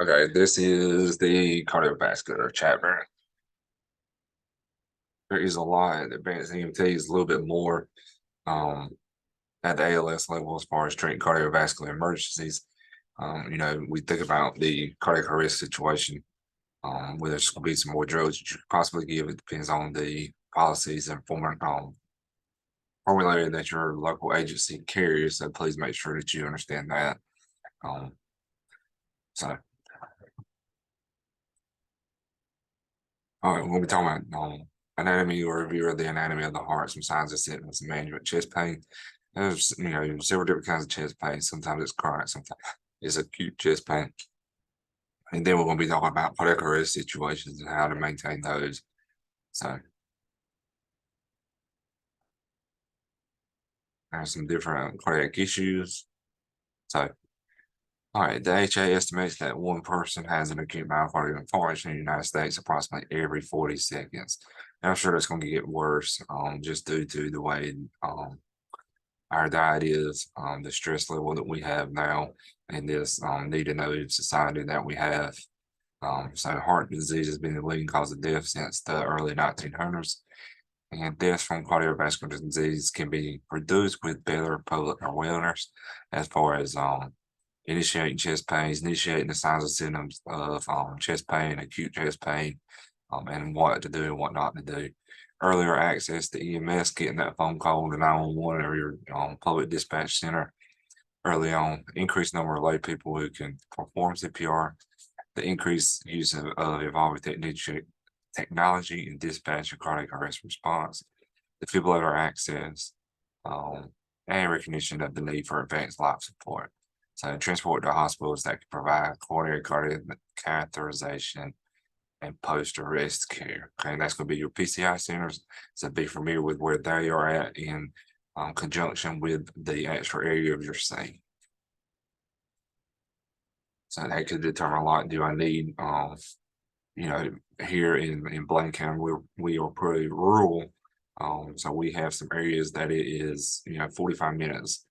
Okay, this is the cardiovascular chapter. There is a lot. Advanced EMT is a little bit more um, at the ALS level as far as treating cardiovascular emergencies. We think about the cardiac arrest situation, where there's going to be some more drugs that you could possibly give. It depends on the policies and formulary that your local agency carries. So please make sure that you understand that. Um, so, all right, we'll be talking about anatomy or review of the anatomy of the heart, some signs of symptoms, management, chest pain. There's several different kinds of chest pain. Sometimes it's chronic, sometimes it's acute chest pain. And then we're going to be talking about cardiac arrest situations and how to maintain those. So there's some different cardiac issues. So, all right, the HA estimates that one person has an acute myocardial infarction in the United States approximately every 40 seconds. And I'm sure that's going to get worse just due to the way our diet is, the stress level that we have now, and this need to know society that we have. So heart disease has been the leading cause of death since the early 1900s, and deaths from cardiovascular disease can be reduced with better public awareness as far as initiating chest pains, initiating the signs and symptoms of chest pain, acute chest pain, and what to do and what not to do. Earlier access to EMS, getting that phone call to 911 or your public dispatch center early on, increased number of lay people who can perform CPR, the increased use of evolving technology in dispatch and cardiac arrest response, defibrillator access, and recognition of the need for advanced life support. So transport to hospitals that can provide coronary cardiac catheterization and post-arrest care. Okay, and that's going to be your PCI centers. So be familiar with where they are at in conjunction with the actual area of your state. So that could determine a lot. Do I need, here in Blaine County, we are pretty rural. So we have some areas that it is, 45 minutes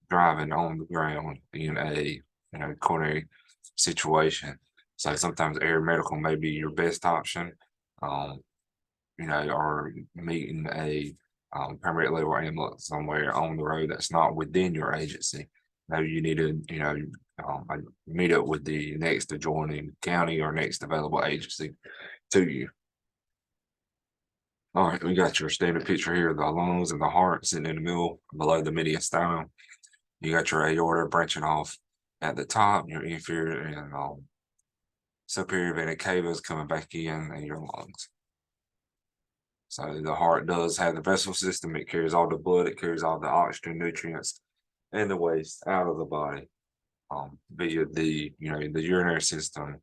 driving on the ground in a coronary situation. So sometimes air medical may be your best option, or meeting a paramedic level ambulance somewhere on the road that's not within your agency. Maybe you need to, meet up with the next adjoining county or next available agency to you. All right, we got your standard picture here of the lungs and the heart sitting in the middle below the mediastinum. You got your aorta branching off at the top, your inferior and superior vena cava is coming back in and your lungs. So the heart does have the vessel system. It carries all the blood, it carries all the oxygen, nutrients, and the waste out of the body via the the urinary system,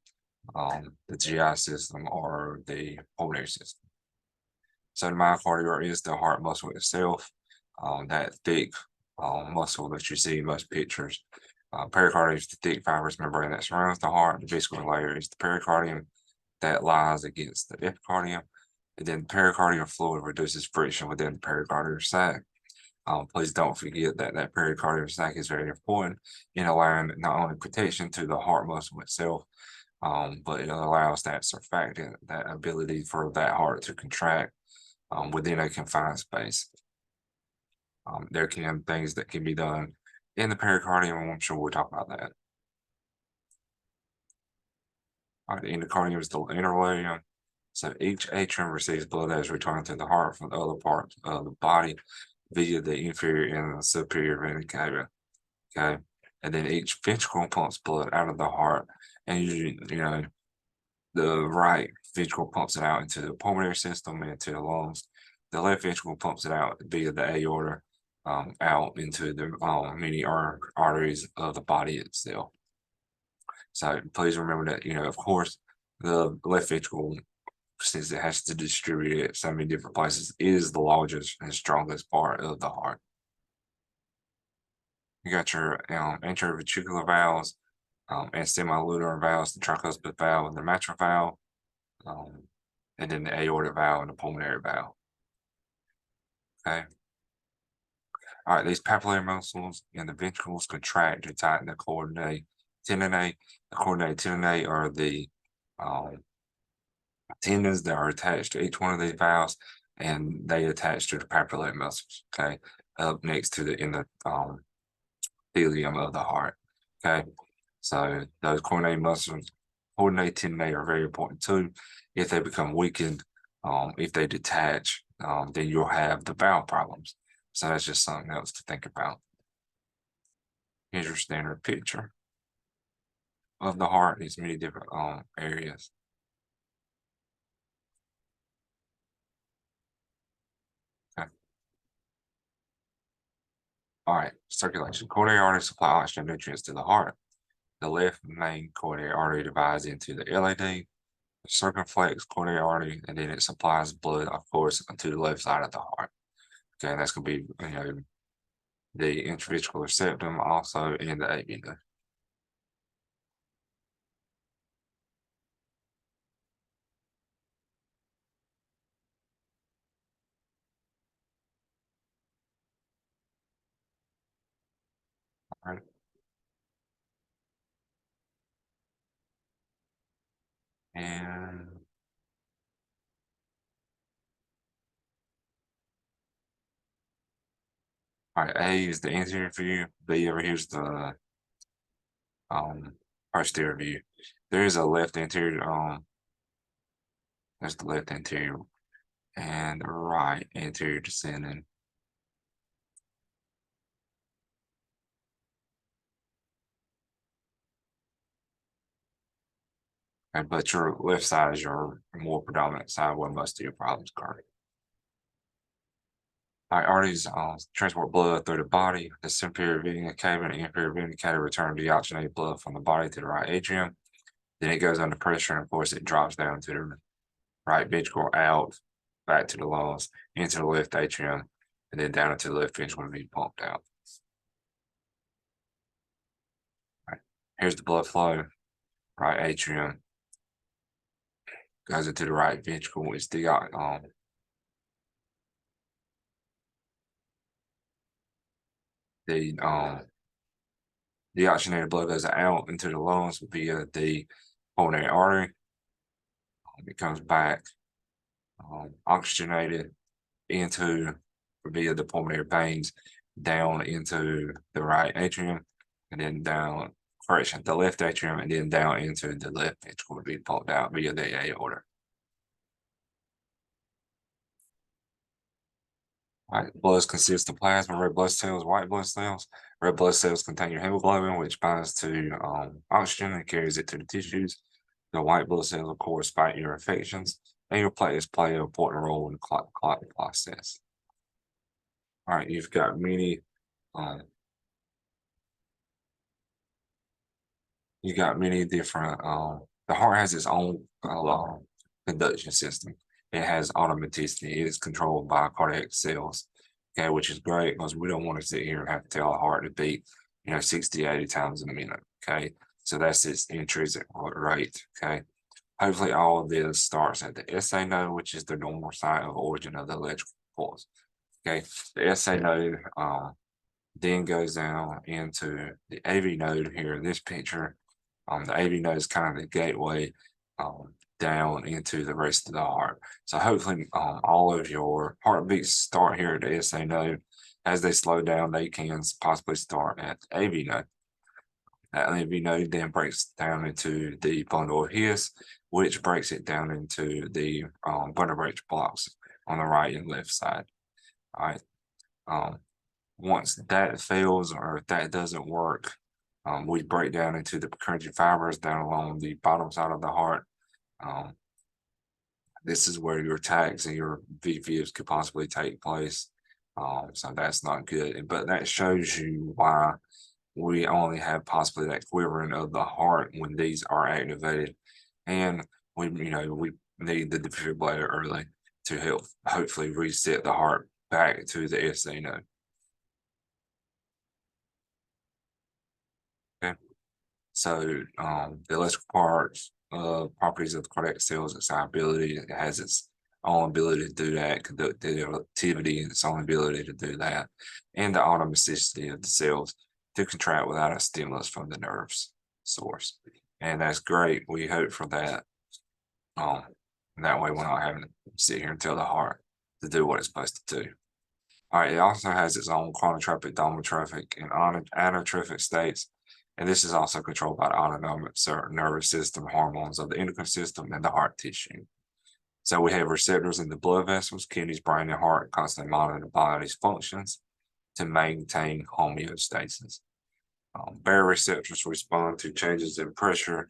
the GI system, or the pulmonary system. So the myocardium is the heart muscle itself, that thick muscle that you see in most pictures. Pericardium is the thick fibrous membrane that surrounds the heart. The vascular layer is the pericardium that lies against the epicardium. And then pericardial fluid reduces friction within the pericardial sac. Please don't forget that that pericardial sac is very important in allowing not only protection to the heart muscle itself, but it allows that surfactant, that ability for that heart to contract within a confined space. There can things that can be done in the pericardium, and I'm sure we'll talk about that. All right, the endocardium is the inner layer. So each atrium receives blood that is returned to the heart from the other parts of the body via the inferior and the superior vena cava. Okay. And then each ventricle pumps blood out of the heart. And usually, the right ventricle pumps it out into the pulmonary system and into the lungs. The left ventricle pumps it out via the aorta out into the many arteries of the body itself. So please remember that, of course, the left ventricle, since it has to distribute it so many different places, is the largest and strongest part of the heart. You got your anteroventricular valves and semilunar valves, the tricuspid valve and the mitral valve, and then the aortic valve and the pulmonary valve. Okay. All right, these papillary muscles and the ventricles contract to tighten and coordinate teninae. The coordinated teninae are the tendons that are attached to each one of these valves, and they attach to the papillary muscles. Okay, up next to the epithelium of the heart. Okay, so those coordinated muscles, coordinated teninae are very important too. If they become weakened, if they detach, then you'll have the valve problems. So that's just something else to think about. Here's your standard picture of the heart, these many different areas. Okay. All right, circulation. Coronary arteries supply oxygen nutrients to the heart. The left main coronary artery divides into the LAD, the circumflex coronary artery, and then it supplies blood, of course, to the left side of the heart. Okay, that's going to be, the intravitreal septum also in the AV node. All right. And all right, A is the anterior view. B over here is the um posterior view. There is a left anterior, there's the left anterior and the right anterior descending. Okay, but your left side is your more predominant side where most of your problems occur. All right, arteries transport blood through the body. The superior vena cava and inferior vena cava return deoxygenated blood from the body to the right atrium. Then it goes under pressure, and of course, it drops down to the right ventricle, out, back to the lungs, into the left atrium, and then down into the left ventricle to be pumped out. Right. Here's the blood flow. Right atrium goes into the right ventricle. It's the deoxygenated blood goes out into the lungs via the pulmonary artery. It comes back oxygenated into via the pulmonary veins down into the right atrium, and then down, correction, the left atrium, and then down into the left ventricle to be pumped out via the aorta. Right, blood consists of plasma, red blood cells, white blood cells. Red blood cells contain your hemoglobin, which binds to oxygen and carries it to the tissues. The white blood cells, of course, fight your infections, and your platelets play an important role in the clotting process. All right, you've got many um, you got many different the heart has its own conduction system. It has automaticity. It is controlled by cardiac cells, okay, which is great because we don't want to sit here and have to tell our heart to beat 60 80 times in a minute. Okay, so that's its intrinsic rate. Okay, hopefully all of this starts at the SA node, which is the normal site of origin of the electrical pulse. Okay, the SA node then goes down into the AV node here in this picture. The AV node is kind of the gateway down into the rest of the heart. So hopefully all of your heartbeats start here at the SA node. As they slow down, they can possibly start at the AV node. That AV node then breaks down into the bundle of His, which breaks it down into the bundle branch blocks on the right and left side. All right. Once that fails or if that doesn't work, we break down into the Purkinje fibers down along the bottom side of the heart. This is where your tags and your VFibs could possibly take place. So that's not good. But that shows you why we only have possibly that quivering of the heart when these are activated. And we need the defibrillator early to help hopefully reset the heart back to the SA node. Okay. So the electrical properties of the cardiac cells, its ability, it has its own ability to do that, conductivity, and its own ability to do that, and the automaticity of the cells to contract without a stimulus from the nerves. source. And that's great. We hope for that. That way we're not having to sit here and tell the heart to do what it's supposed to do. All right, it also has its own chronotropic, domotropic, and anotropic states, and this is also controlled by the autonomic nervous system, hormones of the endocrine system, and the heart tissue. So we have receptors in the blood vessels, kidneys, brain, and heart constantly monitor the body's functions to maintain homeostasis. Baroreceptors respond to changes in pressure,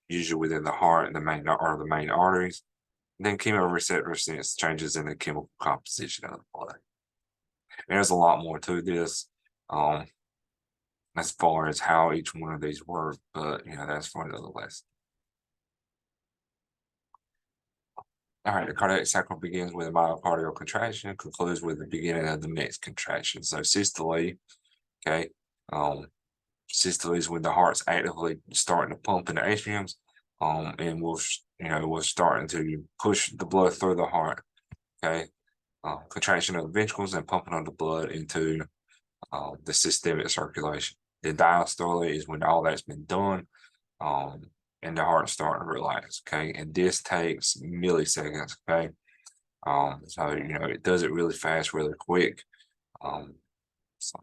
usually within the heart and the main arteries. Then chemoreceptors sense changes in the chemical composition of the blood. There's a lot more to this, as far as how each one of these work, but that's for another lesson. All right, the cardiac cycle begins with a myocardial contraction, concludes with the beginning of the next contraction. So systole, okay, systole is when the heart's actively starting to pump in the atriums, and we're starting to push the blood through the heart. Okay, contraction of the ventricles and pumping of the blood into the systemic circulation. The diastole is when all that's been done, and the heart's starting to relax. Okay, and this takes milliseconds. Okay, so it does it really fast, really quick. So.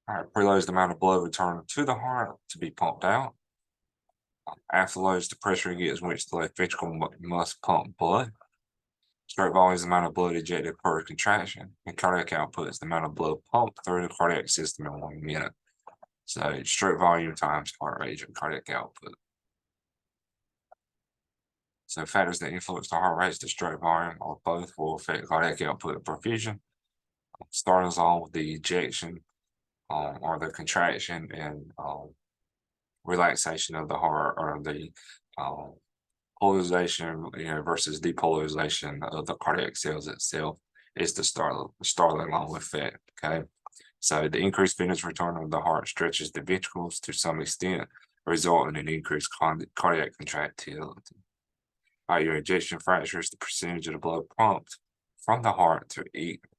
All right, preloads the amount of blood returned to the heart to be pumped out. Afterloads the pressure against which the left ventricle must pump blood. Stroke volume is the amount of blood ejected per contraction, and cardiac output is the amount of blood pumped through the cardiac system in 1 minute. So stroke volume times heart rate and cardiac output. So factors that influence the heart rate, the stroke volume, or both will affect cardiac output and perfusion. Starting us on with the ejection, or the contraction and relaxation of the heart, or the polarization versus depolarization of the cardiac cells itself is the Starling-Long effect. Okay, so the increased venous return of the heart stretches the ventricles to some extent, resulting in increased cardiac contractility. Your ejection fraction is the percentage of the blood pumped from the heart to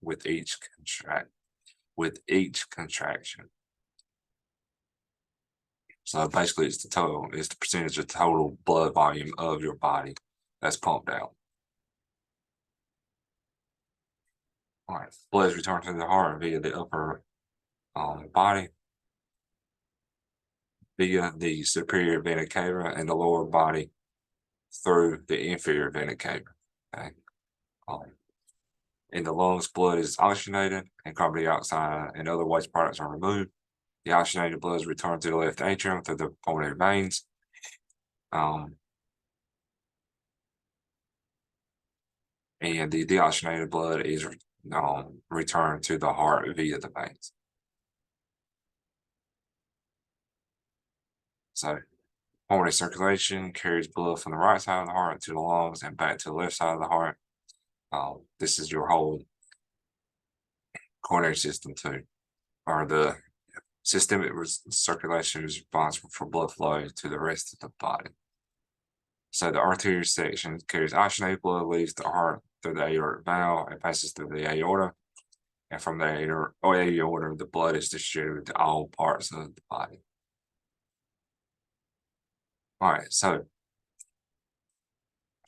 with each contraction. So basically, it's the percentage of total blood volume of your body that's pumped out. All right, blood is returned to the heart via the upper body, via the superior vena cava, and the lower body through the inferior vena cava. Okay. In the lungs, blood is oxygenated and carbon dioxide and other waste products are removed. The oxygenated blood is returned to the left atrium through the pulmonary veins. And the deoxygenated blood is returned to the heart via the veins. So pulmonary circulation carries blood from the right side of the heart to the lungs and back to the left side of the heart. This is your whole coronary system too, or the systemic circulation is responsible for blood flow to the rest of the body. So the arterial section carries oxygenated blood, leaves the heart through the aortic valve and passes through the aorta. And from the aorta, the blood is distributed to all parts of the body. All right, so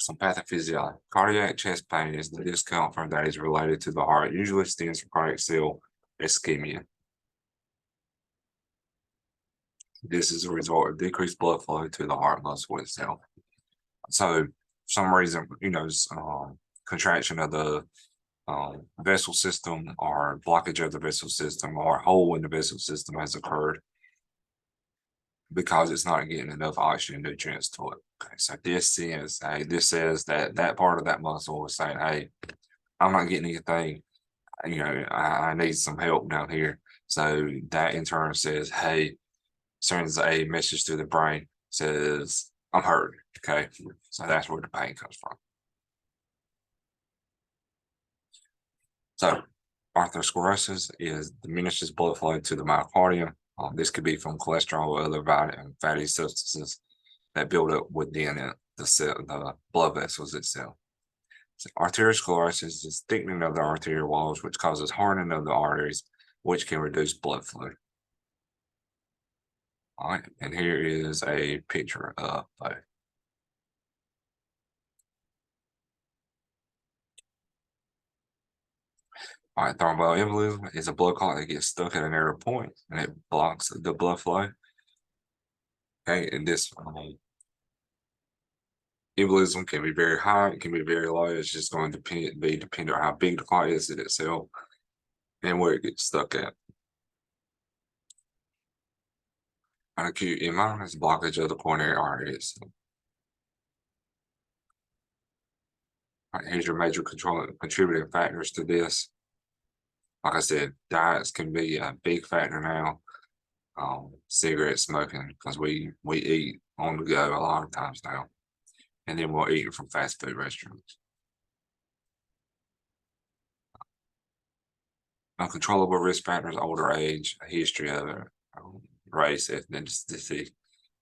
some pathophysiology. Cardiac chest pain is the discomfort that is related to the heart, usually stems from cardiac cell ischemia. This is a result of decreased blood flow to the heart muscle itself. So, for some reason, contraction of the vessel system or blockage of the vessel system or hole in the vessel system has occurred because it's not getting enough oxygen and nutrients to it. Okay, so this says that part of that muscle is saying, hey, I'm not getting anything, I need some help down here. So that in turn says, hey, sends a message to the brain, says, I'm hurt. Okay, so that's where the pain comes from. So atherosclerosis is diminishes blood flow to the myocardium. This could be from cholesterol or other fatty substances that build up within the blood vessels itself. So arteriosclerosis is thickening of the arterial walls, which causes hardening of the arteries, which can reduce blood flow. All right, and here is a picture of both. All right, thromboembolism is a blood clot that gets stuck at an area point and it blocks the blood flow. Okay, and this embolism can be very high, it can be very low. It's just going to be dependent on how big the clot is in itself and where it gets stuck at. An acute MI is blockage of the coronary arteries. All right, here's your major contributing factors to this. Like I said, diets can be a big factor now. Cigarette smoking, because we eat on the go a lot of times now, and then we're eating from fast food restaurants. Uncontrollable risk factors: older age, a history of race, ethnicity,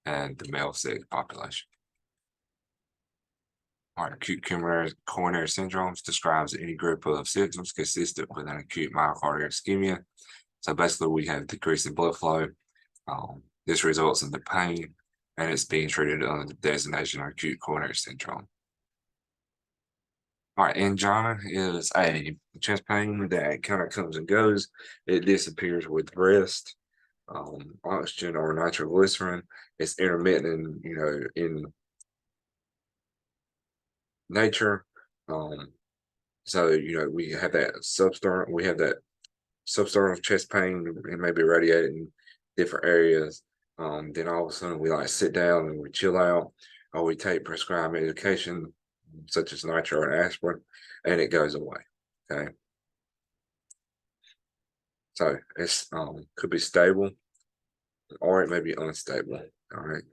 and the male sex population. All right, acute coronary syndromes describes any group of symptoms consistent with an acute myocardial ischemia. So basically, we have decreasing blood flow. This results in the pain, and it's being treated under the designation of acute coronary syndrome. All right, angina is a chest pain that kind of comes and goes. It disappears with rest. Oxygen or nitroglycerin. It's intermittent, in nature. So we have that substernal chest pain and maybe radiating different areas. Then all of a sudden we like sit down and we chill out, or we take prescribed medication such as nitro and aspirin, and it goes away. Okay. So it's could be stable or it may be unstable. All right.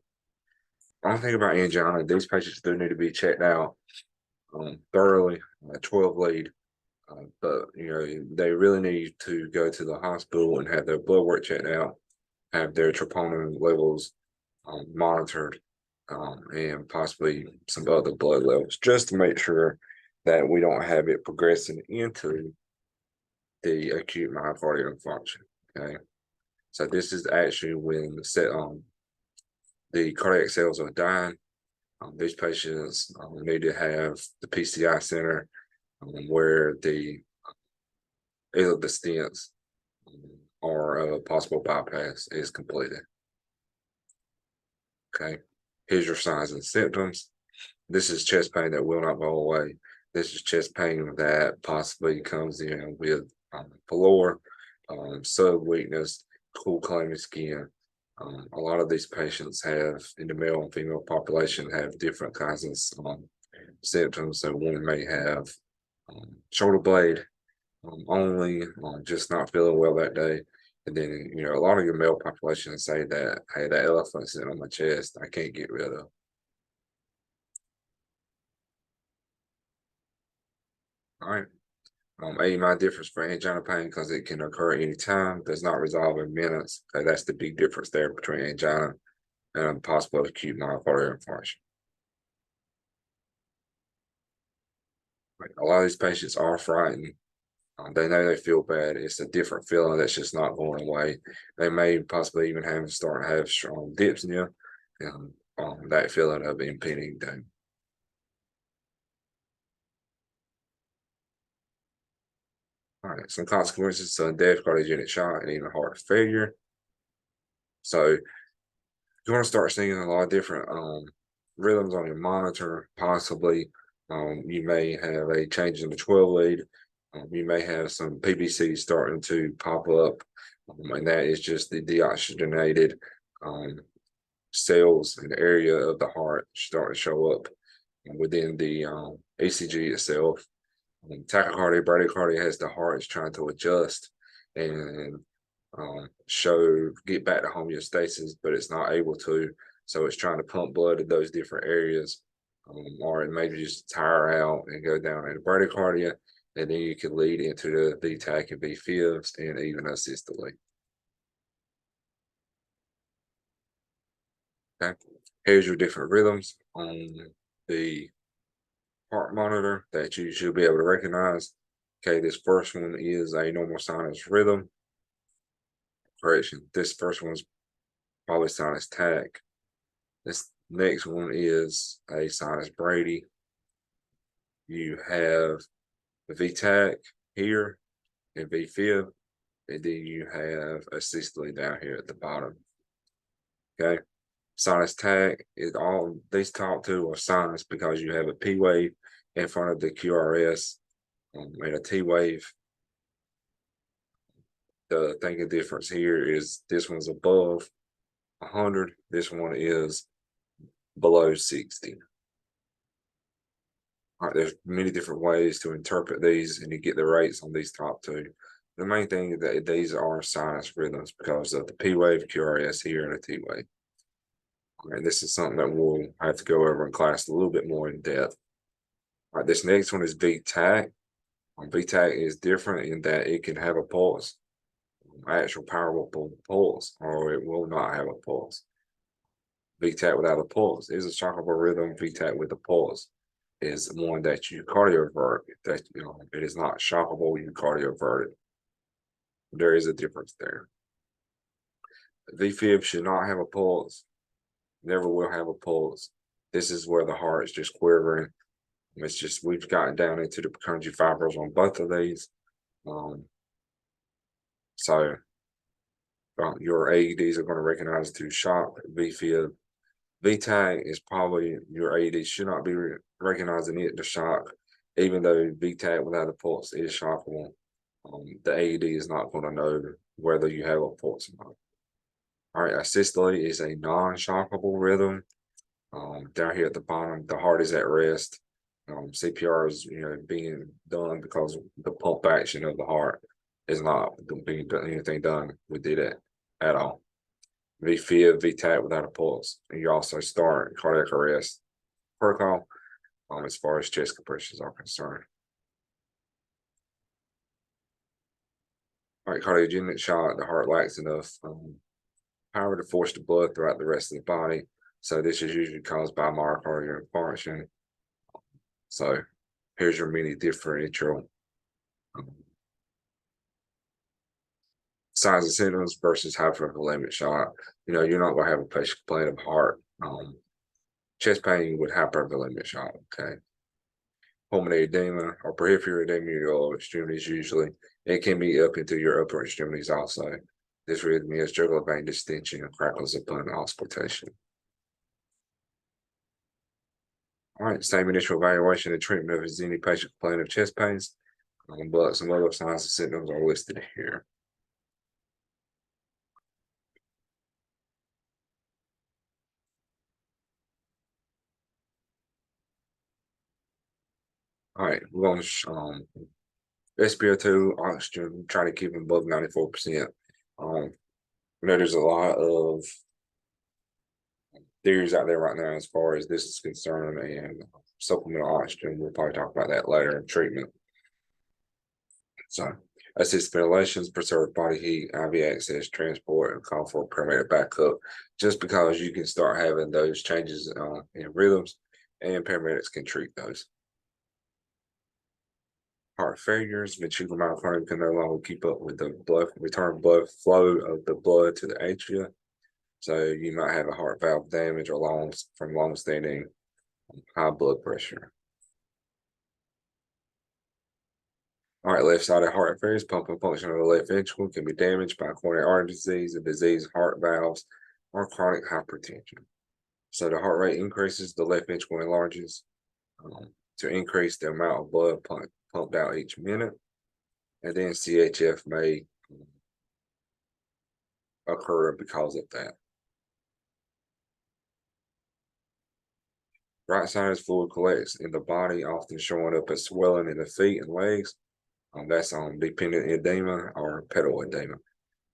One thing about angina, these patients do need to be checked out thoroughly, 12 lead. But they really need to go to the hospital and have their blood work checked out, have their troponin levels monitored, and possibly some other blood levels, just to make sure that we don't have it progressing into the acute myocardial infarction. Okay, so this is actually when the cardiac cells are dying. These patients need to have the PCI center where either the stents or a possible bypass is completed. Okay, here's your signs and symptoms. This is chest pain that will not go away. This is chest pain that possibly comes in with pallor, sub weakness, cool clammy skin. A lot of these patients have, in the male and female population, have different kinds of symptoms. So one may have shoulder blade only, just not feeling well that day. And then, a lot of your male population say that, hey, that elephant sitting on my chest, I can't get rid of. All right. AEMI difference for angina pain because it can occur anytime, does not resolve in minutes. Okay, that's the big difference there between angina and possible acute myocardial infarction. Right. A lot of these patients are frightened. They know they feel bad. It's a different feeling that's just not going away. They may possibly even have strong dyspnea and that feeling of impending doom. All right, some consequences: sudden death, cardiogenic shock, and even heart failure. So you're going to start seeing a lot of different rhythms on your monitor. Possibly, you may have a change in the 12 lead. You may have some PBC starting to pop up, and that is just the deoxygenated cells in the area of the heart starting to show up within the ECG itself. Tachycardia, bradycardia has the heart is trying to adjust and get back to homeostasis, but it's not able to. So it's trying to pump blood to those different areas, or it may just tire out and go down into bradycardia, and then you can lead into the V-tach and V-fibs and even asystole. Okay, here's your different rhythms on the heart monitor that you should be able to recognize. Okay, this first one is a normal sinus rhythm. Correction, this first one's probably sinus tach. This next one is a sinus Brady. You have the VTAC here and VFib, and then you have a systole down here at the bottom. Okay. Sinus tach is all these top two are sinus because you have a P wave in front of the QRS and a T wave. The thing of difference here is this one's above 100. This one is below 60. All right, there's many different ways to interpret these, and you get the rates on these top two. The main thing is that these are sinus rhythms because of the P wave, QRS here, and the T wave. All right, this is something that we'll have to go over in class a little bit more in depth. All right, this next one is VTAC. VTAC is different in that it can have a pulse, actual powerful pulse, or it will not have a pulse. VTAC without a pulse is a shockable rhythm. VTAC with a pulse is one that you cardiovert. That it is not shockable, you cardiovert it. There is a difference there. VFib should not have a pulse. Never will have a pulse. This is where the heart is just quivering. It's just we've gotten down into the Purkinje fibrils on both of these. So your AEDs are going to recognize to shock. VFib. VTAC is probably your AED should not be recognizing it to shock, even though VTAC without a pulse is shockable. The AED is not going to know whether you have a pulse or not. All right, a systole is a non-shockable rhythm. Down here at the bottom, the heart is at rest. CPR is being done because the pump action of the heart is not being anything done with it at all. VFib, VTAC without a pulse. And you also start cardiac arrest protocol as far as chest compressions are concerned. All right, cardiogenic shock, the heart lacks enough power to force the blood throughout the rest of the body. So this is usually caused by myocardial infarction. So here's your many differential signs and symptoms versus hypervolemic shock. You're not going to have a patient complain of heart, chest pain with hypervolemic shock. Okay. Pulmonary edema or peripheral edema in your lower extremities usually. It can be up into your upper extremities also. This arrhythmia is jugular vein distension and crackles upon auscultation. All right, same initial evaluation and treatment of any patient complaining of chest pains, but some other signs and symptoms are listed here. All right, we're going to SpO2 oxygen, try to keep them above 94%. There's a lot of theories out there right now as far as this is concerned, and supplemental oxygen. We'll probably talk about that later in treatment. So, assist ventilations, preserve body heat, IV access, transport, and call for paramedic backup. Just because you can start having those changes in rhythms, and paramedics can treat those. Heart failures, ventricular myocardium can no longer keep up with the return blood flow of the blood to the atria. So you might have a heart valve damage or from long-standing high blood pressure. All right, left-sided heart failure, pump and function of the left ventricle can be damaged by coronary artery disease, a diseased heart valves, or chronic hypertension. So the heart rate increases, the left ventricle enlarges to increase the amount of blood pumped out each minute, and then CHF may occur because of that. Right-sided fluid collects in the body, often showing up as swelling in the feet and legs. That's dependent edema or pedal edema.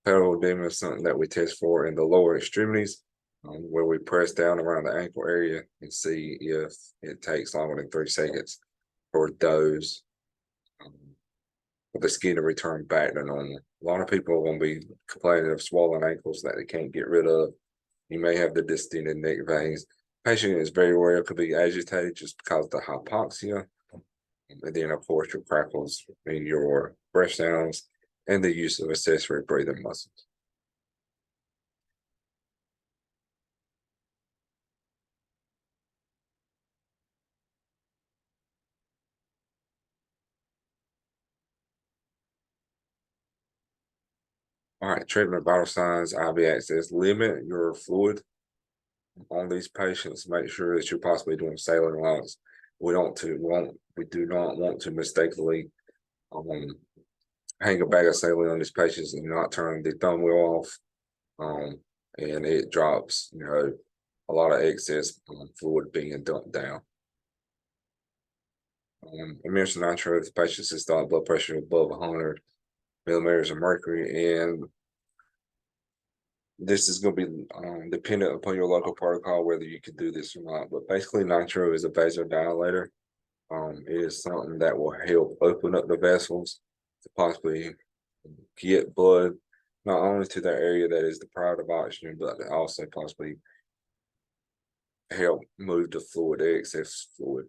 Pedal edema is something that we test for in the lower extremities, where we press down around the ankle area and see if it takes longer than 3 seconds for those for the skin to return back to normal. A lot of people are going to be complaining of swollen ankles that they can't get rid of. You may have the distended neck veins. Patient is very well could be agitated just because of the hypoxia. And then, of course, your crackles in your breath sounds and the use of accessory breathing muscles. All right, treatment of vital signs, IV access. Limit your fluid on these patients. Make sure that you're possibly doing saline locks. We do not want to mistakenly hang a bag of saline on these patients and not turn the thumb wheel off. And it drops, a lot of excess fluid being dumped down. Administer nitro if the patient's systolic blood pressure above 100 millimeters of mercury, and this is going to be dependent upon your local protocol whether you can do this or not. But basically, nitro is a vasodilator. It is something that will help open up the vessels to possibly get blood not only to the area that is deprived of oxygen, but also possibly help move the fluid, the excess fluid.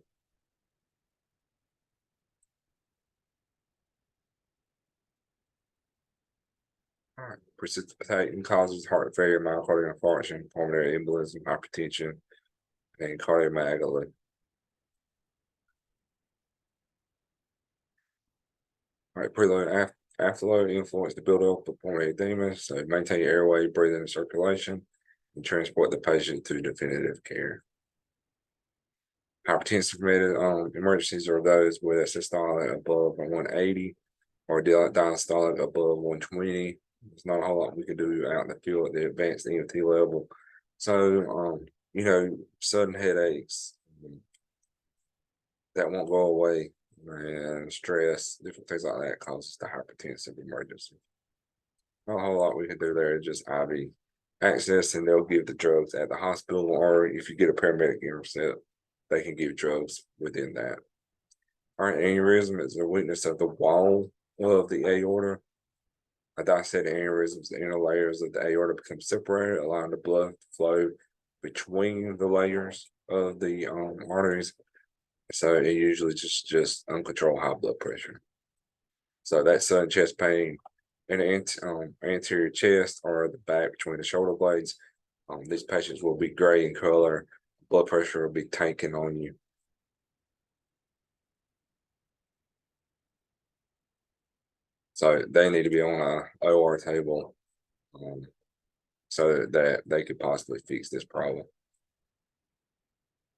All right. Precipitating causes heart failure, myocardial infarction, pulmonary embolism, hypertension, and cardiomegaly. All right, preload and afterload influence the buildup of pulmonary edema, so maintain your airway, breathing, and circulation, and transport the patient to definitive care. Hypertensive emergencies are those with a systolic above 180 or diastolic above 120. There's not a whole lot we can do out in the field at the advanced EMT level. So, sudden headaches that won't go away, and stress, different things like that causes the hypertensive emergency. Not a whole lot we can do there, just IV access, and they'll give the drugs at the hospital, or if you get a paramedic intercept, they can give drugs within that. All right, aneurysm is a weakness of the wall of the aorta. A dissected aneurysms, the inner layers of the aorta become separated, allowing the blood to flow between the layers of the arteries. So it usually just uncontrolled high blood pressure. So that sudden chest pain in the anterior chest or the back between the shoulder blades, these patients will be gray in color. Blood pressure will be tanking on you. So they need to be on a OR table so that they could possibly fix this problem.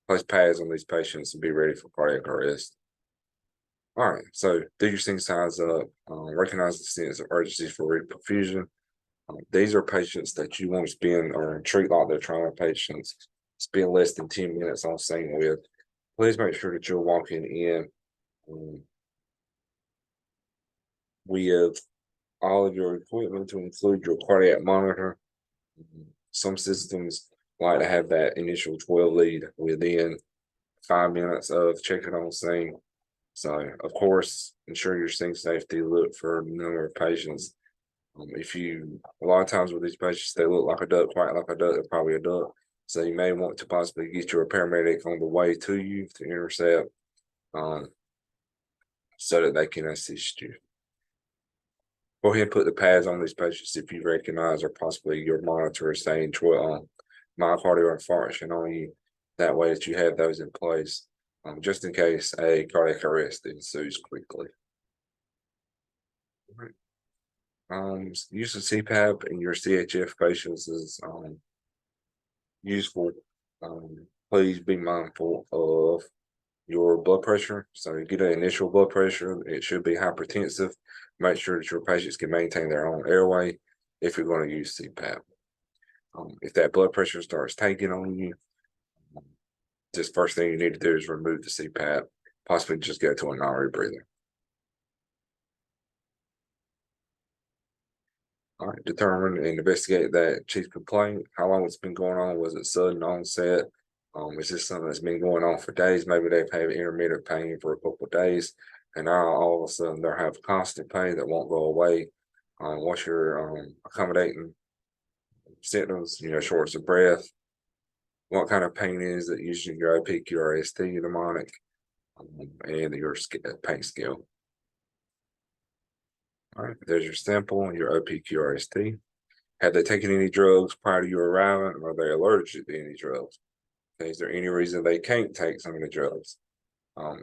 Place pads on these patients and be ready for cardiac arrest. All right, so do your sync size up, recognize the sense of urgency for reperfusion. These are patients that you want to spend or treat like they're trauma patients, spend less than 10 minutes on scene with. Please make sure that you're walking in with all of your equipment to include your cardiac monitor. Some systems like to have that initial 12 lead within 5 minutes of checking on scene. So, of course, ensure your sync safety. Look for the number of patients. A lot of times with these patients, they look like a duck, quite like a duck, they're probably a duck. So you may want to possibly get your paramedic on the way to you to intercept so that they can assist you. Go ahead and put the pads on these patients if you recognize or possibly your monitor is saying myocardial infarction on you. That way that you have those in place, just in case a cardiac arrest ensues quickly. All right. Use of CPAP in your CHF patients is useful. Please be mindful of your blood pressure. So you get an initial blood pressure, it should be hypertensive. Make sure that your patients can maintain their own airway if you're going to use CPAP. If that blood pressure starts tanking on you, just first thing you need to do is remove the CPAP, possibly just go to a non-rebreather. All right, determine and investigate that chief complaint. How long it's been going on? Was it sudden onset? Is this something that's been going on for days? Maybe they've had intermittent pain for a couple of days, and now all of a sudden they have constant pain that won't go away. What's your accommodating symptoms? Shortness of breath. What kind of pain is it? Using your OPQRST mnemonic and your pain scale. All right, there's your sample, your OPQRST. Have they taken any drugs prior to your arriving? Or are they allergic to any drugs? Okay, is there any reason they can't take some of the drugs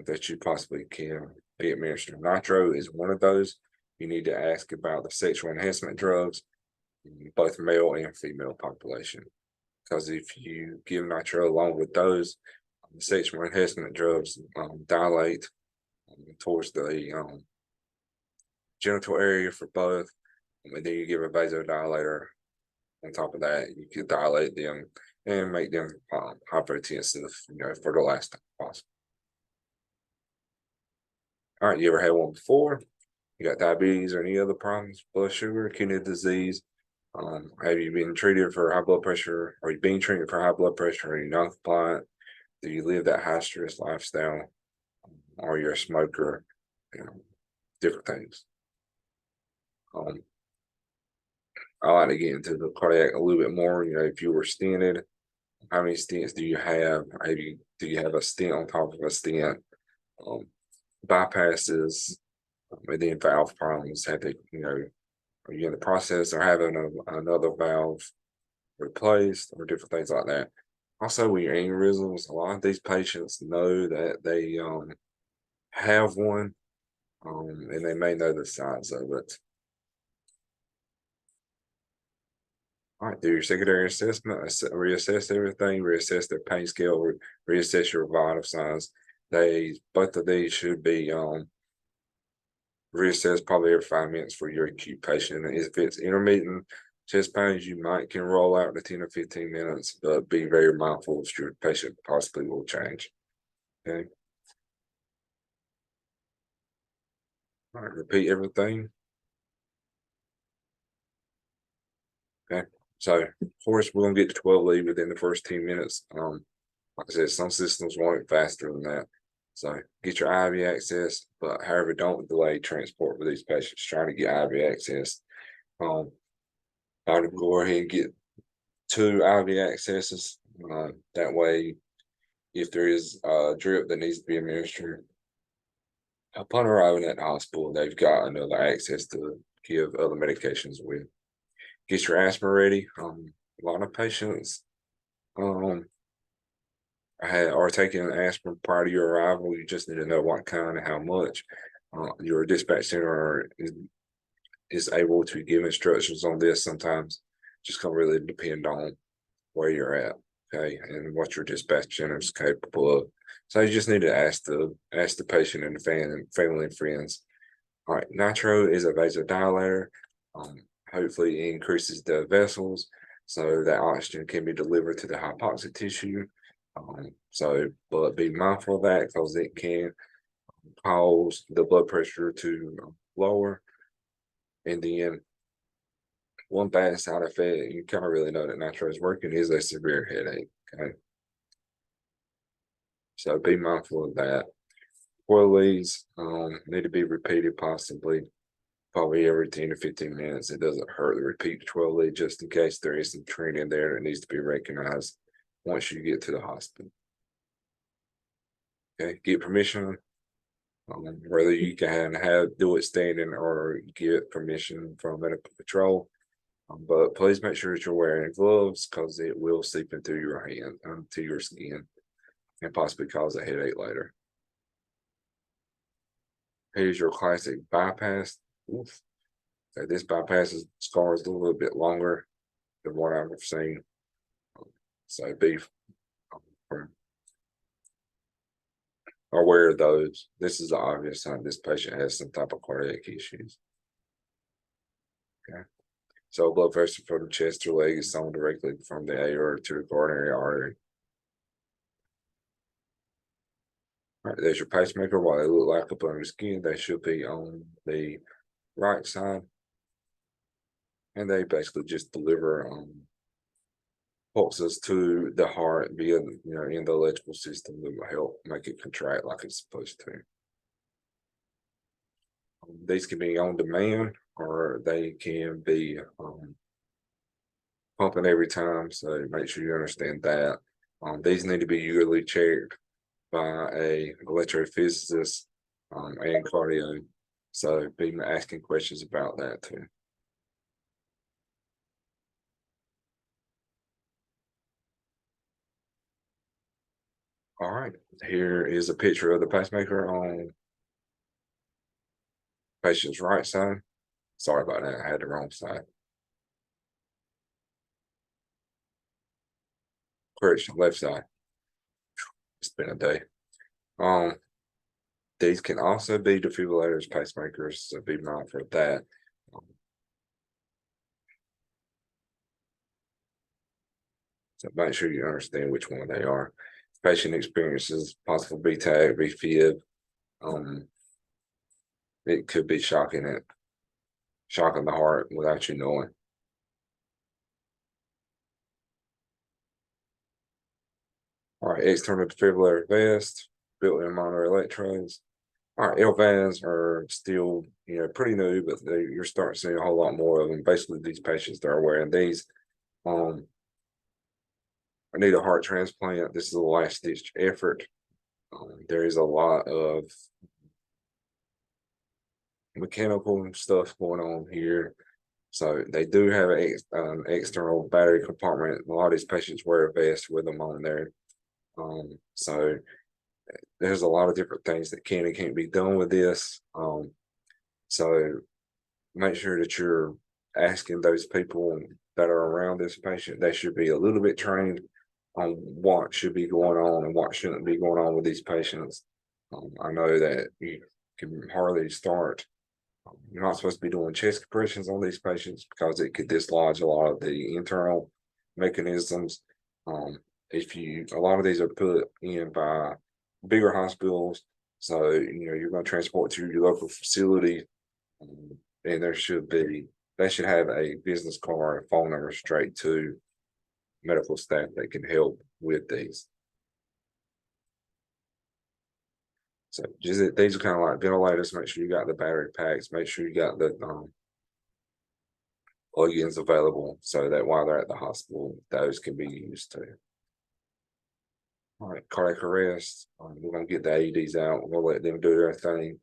that you possibly can be administered? Nitro is one of those. You need to ask about the sexual enhancement drugs both male and female population. Because if you give nitro along with those, the sexual enhancement drugs dilate towards the genital area for both, and then you give a vasodilator on top of that, you can dilate them and make them hypotensive, for the last time possible. All right, you ever had one before? You got diabetes or any other problems, blood sugar, kidney disease? Have you been treated for high blood pressure? Are you being treated for high blood pressure? Are you non-compliant? Do you live that high stress lifestyle? Are you a smoker? Different things. I like to get into the cardiac a little bit more. If you were stented, how many stents do you have? Do you have a stent on top of a stent? Bypasses, and then valve problems. Are you in the process of having another valve replaced or different things like that? Also, with your aneurysms, a lot of these patients know that they have one, and they may know the signs of it. All right, do your secondary assessment, reassess everything, reassess their pain scale, reassess your vital signs. Both of these should be reassessed probably every 5 minutes for your acute patient. And if it's intermittent chest pains, you can roll out to 10 or 15 minutes, but be very mindful if your patient possibly will change. Okay. All right, repeat everything. Okay. So, of course, we're gonna get to 12 lead within the first 10 minutes. Like I said, some systems want it faster than that. So get your IV access, but however, don't delay transport for these patients trying to get IV access. I would go ahead and get 2 IV accesses. That way, if there is a drip that needs to be administered, upon arriving at the hospital, they've got another access to give other medications with. Get your asthma ready. A lot of patients are taking aspirin prior to your arrival. You just need to know what kind and how much. Your dispatch center is able to give instructions on this. Sometimes just gonna really depend on where you're at, okay, and what your dispatch center is capable of. So you just need to ask the patient and the family and friends. All right, nitro is a vasodilator. Hopefully it increases the vessels so that oxygen can be delivered to the hypoxic tissue. But be mindful of that because it can cause the blood pressure to lower. And then one bad side effect, you kind of really know that nitro is working, is a severe headache. Okay. So be mindful of that. Coilies need to be repeated possibly probably every 10 to 15 minutes. It doesn't hurt to repeat the 12 lead just in case there is some trend in there that needs to be recognized once you get to the hospital. Okay, get permission, whether you can do it standing or get permission from medical patrol. But please make sure that you're wearing gloves because it will seep into your hand, to your skin, and possibly cause a headache later. Here's your classic bypass. Oof. So this bypass scar is a little bit longer than what I've seen. So be aware of those. This is the obvious sign this patient has some type of cardiac issues. Okay. So blood pressure from the chest or leg is sewn directly from the aorta to the coronary artery. All right, there's your pacemaker. While they look like up under the skin, they should be on the right side. And they basically just deliver pulses to the heart via in the electrical system that will help make it contract like it's supposed to. These can be on demand or they can be pumping every time, so make sure you understand that. These need to be yearly checked by a electrophysicist and cardio, so be asking questions about that too. All right, here is a picture of the pacemaker on patient's right side. Sorry about that, I had the wrong side. correction, left side. It's been a day. These can also be defibrillators, pacemakers, so be mindful of that. So make sure you understand which one they are. Patient experiences possible BTAG, refib. It could be shocking the heart without you knowing. All right, external defibrillator vest, built-in monitor electrodes. All right, LVADs are still, pretty new, but you're starting to see a whole lot more of them. Basically, these patients that are wearing these, I need a heart transplant. This is a last-ditch effort. There is a lot of mechanical stuff going on here. So they do have an external battery compartment. A lot of these patients wear a vest with them on there. So there's a lot of different things that can and can't be done with this. So make sure that you're asking those people that are around this patient. They should be a little bit trained on what should be going on and what shouldn't be going on with these patients. I know that you can hardly start. You're not supposed to be doing chest compressions on these patients because it could dislodge a lot of the internal mechanisms. A lot of these are put in by bigger hospitals, so you're going to transport to your local facility, and they should have a business card and phone number straight to medical staff that can help with these. So these are kind of like ventilators. Make sure you got the battery packs. Make sure you got the plugins available so that while they're at the hospital, those can be used too. All right, cardiac arrest. We're gonna get the AEDs out. We'll let them do their thing.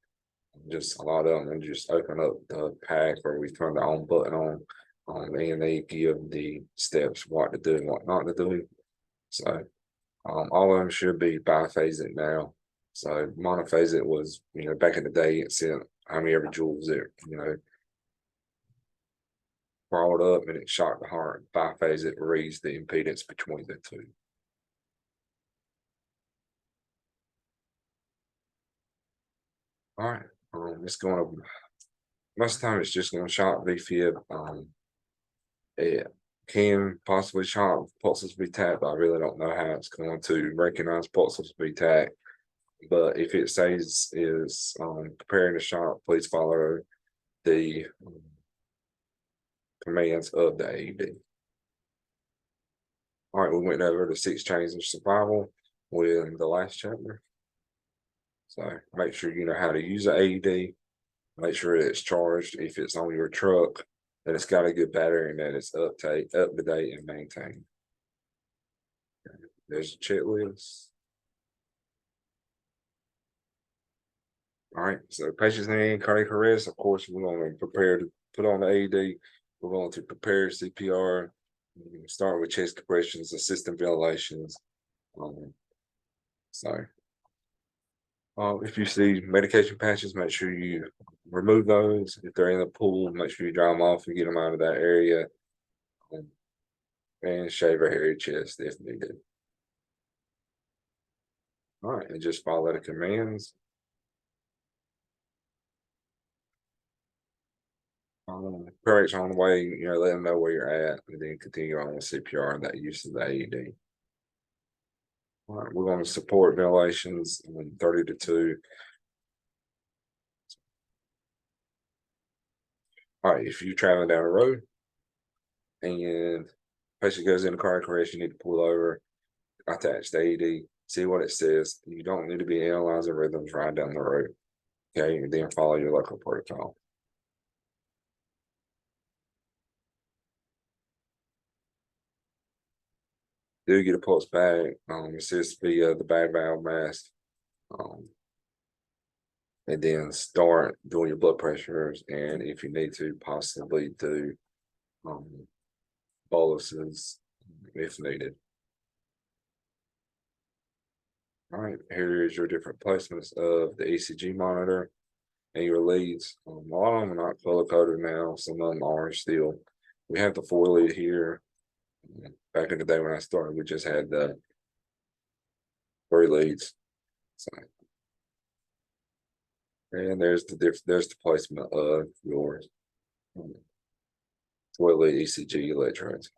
Just a lot of them, and just open up the pack, or we turn the on button on, and they give the steps what to do and what not to do. So, all of them should be biphasic now. So monophasic was, back in the day, it said how many every joules it, brought up and it shocked the heart. Biphasic reads the impedance between the two. All right, it's going to, most of the time it's just going to shock VFib. It can possibly shock pulses VTAC, but I really don't know how it's going to recognize pulses VTAC. But if it says is preparing to shock, please follow the commands of the AED. All right, we went over the 6 chains of survival with the last chapter. So make sure you know how to use the AED. Make sure it's charged. If it's on your truck, that it's got a good battery and that it's up to date and maintained. There's a checklist. All right, so patients in cardiac arrest, of course, we're going to prepare to put on the AED. We're going to prepare CPR, start with chest compressions, assistant ventilations. If you see medication patches, make sure you remove those. If they're in the pool, make sure you dry them off and get them out of that area. And shave a hairy chest if needed. All right, and just follow the commands. Correction on the way, let them know where you're at, and then continue on with CPR and that use of the AED. All right, we're going to support ventilations in 30 to 2. All right, if you're traveling down the road and patient goes into cardiac arrest, you need to pull over, attach the AED, see what it says. You don't need to be analyzing rhythms right down the road. Okay, and then follow your local protocol. Do get a pulse bag, assist via the bag valve mask, and then start doing your blood pressures, and if you need to, possibly do boluses if needed. All right, here is your different placements of the ECG monitor and your leads. A lot of them are not color coded now, some of them are still. We have the 4 lead here. Back in the day when I started, we just had the 3 leads. So, and there's the placement of yours 12 lead ECG electrodes.